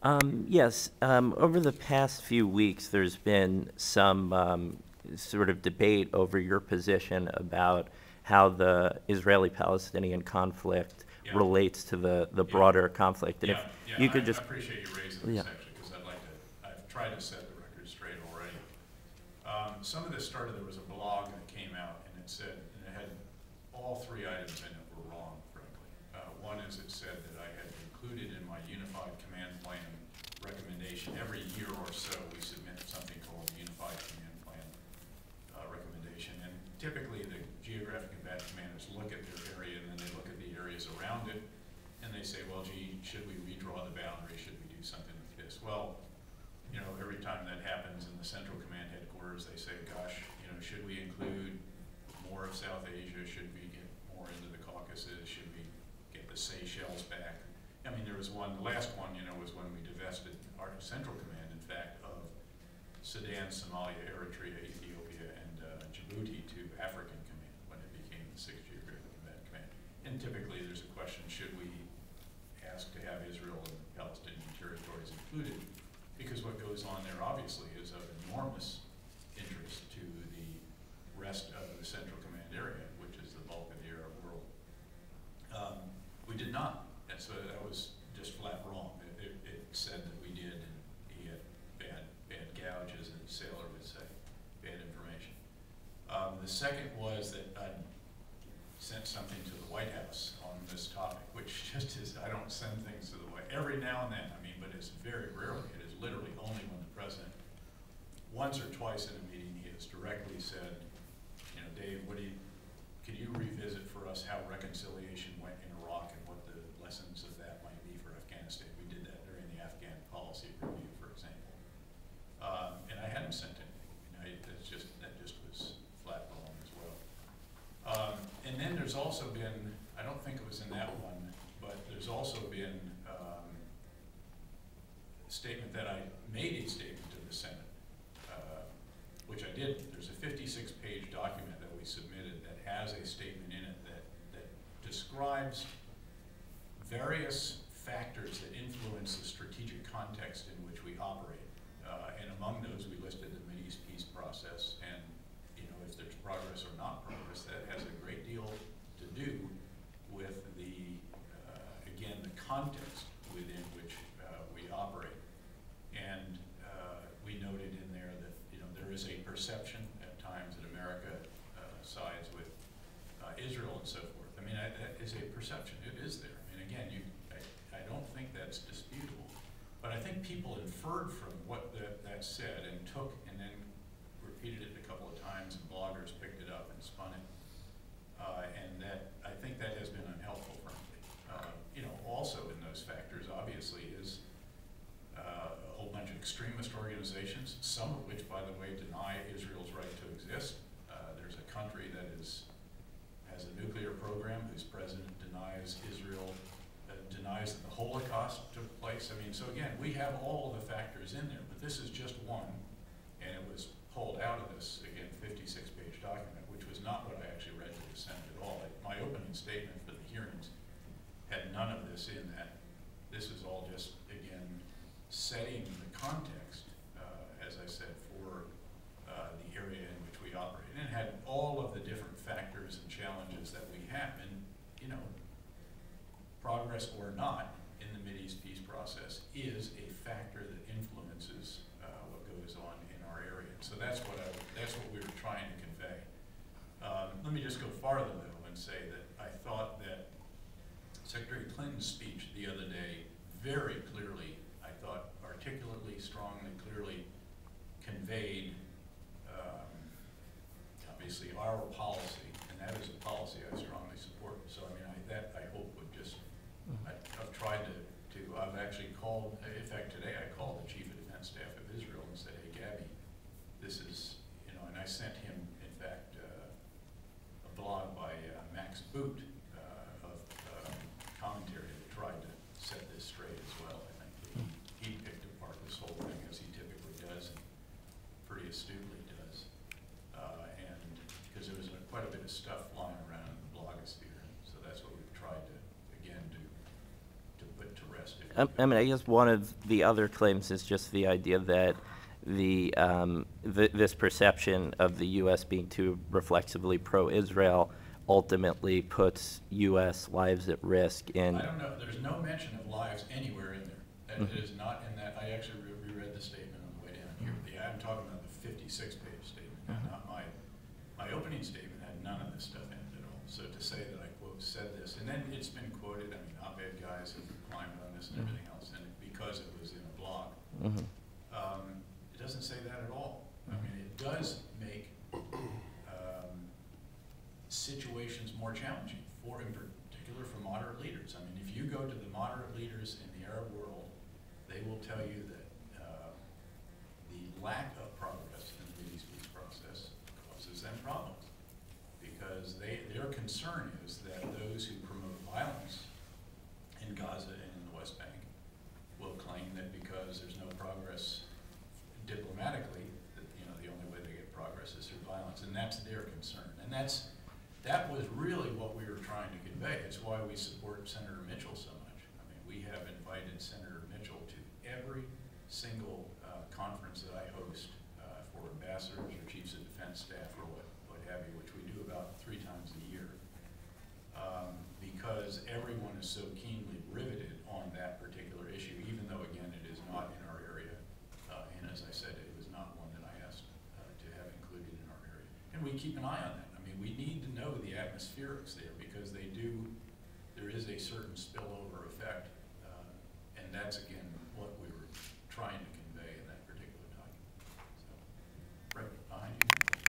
Yes, over the past few weeks, there's been some sort of debate over your position about how the Israeli-Palestinian conflict Yeah, relates to the yeah, broader conflict. And if yeah. you I could just, appreciate you raising yeah, this actually, because I've tried to set the record straight already. Some of this started, there was a blog that came out and it said, and it had all three items in it were wrong, frankly. One is it said that I had included in my unified command plan recommendation, every year or so we submit something called the unified command plan recommendation. And typically the geographic combatant commanders look at their area and then they look at the areas around it and they say, well, gee, should we redraw the boundary? Should we do something like this? Well, you know, every time that happens in the Central Command headquarters, they say, gosh, you know, should we include more of South Asia? Should we get more into the Caucasus? Should we get the Seychelles back? I mean, there was one, the last one, you know, was when we divested our Central Command, in fact, of Sudan, Somalia, Eritrea, Ethiopia, and Djibouti to African Command when it became the 6th Geographic Combat Command. And typically there's a question, should we ask to have Israel and Palestinian territories included? Because what goes on there obviously is of enormous interest to the rest of the Central Command area, which is the bulk of the Arab world. We did not, and so that was just flat wrong. It said that we did, and he had bad gouges, and a sailor would say, bad information. The second was that I sent something to the White House on this topic, which just is, I don't send things to the White House every now and then, I mean, but it's very rarely. It is literally only when the president, once or twice in a meeting, he has directly said, you know, Dave, can you revisit for us how reconciliation went in Iraq and what the lessons of that might be for Afghanistan? We did that during the Afghan policy review, for example. And I hadn't sent anything. That just was flat wrong as well. And then there's also been, I don't think it was in that one, but there's also been a statement that I made a statement to the Senate, which I did. There's a 56-page document that we submitted that has a statement in it that describes various factors that influence the strategic context in which we operate. And among those, we listed the Mideast peace process, and you know, if there's progress or not progress, that has a great deal to do with the, again, the context within which we operate. And we noted in there that, you know, there is a perception at times that America sides with Israel and so forth. I mean, that is a perception. It is there. And again, I don't think that's disputable. But I think people inferred from what that said and took and then repeated it a couple of times, and bloggers picked it up and spun it. And that, I think that has been unhelpful, frankly. You know, also in those factors, obviously, is a whole bunch of extremist organizations, some of which, by the way, deny Israel's right to exist. There's a country that has a nuclear program whose president denies Israel, denies that the Holocaust took place. I mean, so again, we have all the factors in there, but this is just one, and it was pulled out of this, again, 56-page document, which was not what I actually read to the Senate at all. My opening statement for the hearings had none of this in that. This is all just, again, setting the context, as I said, for the area in which we operate. And it had all of the different factors and challenges that we have. And, you know, progress or not in the Mideast peace process is a factor that influences what goes on in our area. So that's what we were trying to convey. Let me just go farther, though, and say that I thought that Secretary Clinton's speech the other day very clearly, I thought, articulately, strongly, clearly conveyed, obviously, our policy, and that is a policy I strongly support. So, I mean, that I hope would just, I've tried to, I've actually called, in fact, today I called the Chief of Defense Staff of Israel and said, hey, Gabby, this is, you know, and I sent him, in fact, a blog by Max Boot of commentary that tried to set this straight as well. I think he picked apart this whole thing as he typically does, and pretty astutely does. And because there was quite a bit of stuff flying around in the blogosphere, so that's what we've tried to, again, to put to rest. I mean, I guess one of the other claims is just the idea that this perception of the U.S. being too reflexively pro-Israel ultimately puts U.S. lives at risk in. I don't know. There's no mention of lives anywhere in there. That is not in that. I actually reread the statement on the way down here. I'm talking about the 56-page statement, not my opening statement had none of this stuff in it at all. So to say that I quote said this, and then it's been quoted. I mean, op-ed guys have climbed on this and everything else, and because it was in a blog, it doesn't say that at all. I mean, it does make situations more challenging in particular for moderate leaders. I mean, if you go to the moderate leaders in the Arab world, they will tell you that the lack of progress in the Middle East peace process causes them problems, because their concern is that those who promote violence in Gaza and in the West Bank will claim that because there's no progress diplomatically, that the only way they get progress is through violence, and that's their concern. And that was really what we were trying to convey. It's why we support Senator Mitchell so much. I mean, we have invited Senator Mitchell to every single conference that I host for ambassadors or chiefs of defense staff or what have you, which we do about 3 times a year, because everyone is so keenly riveted on that particular issue, even though, again, it is not in our area. And as I said, it was not one that I asked to have included in our area. And we keep an eye on that. I mean, we need to know the atmospherics there, because there is a certain spillover effect, and that's, again,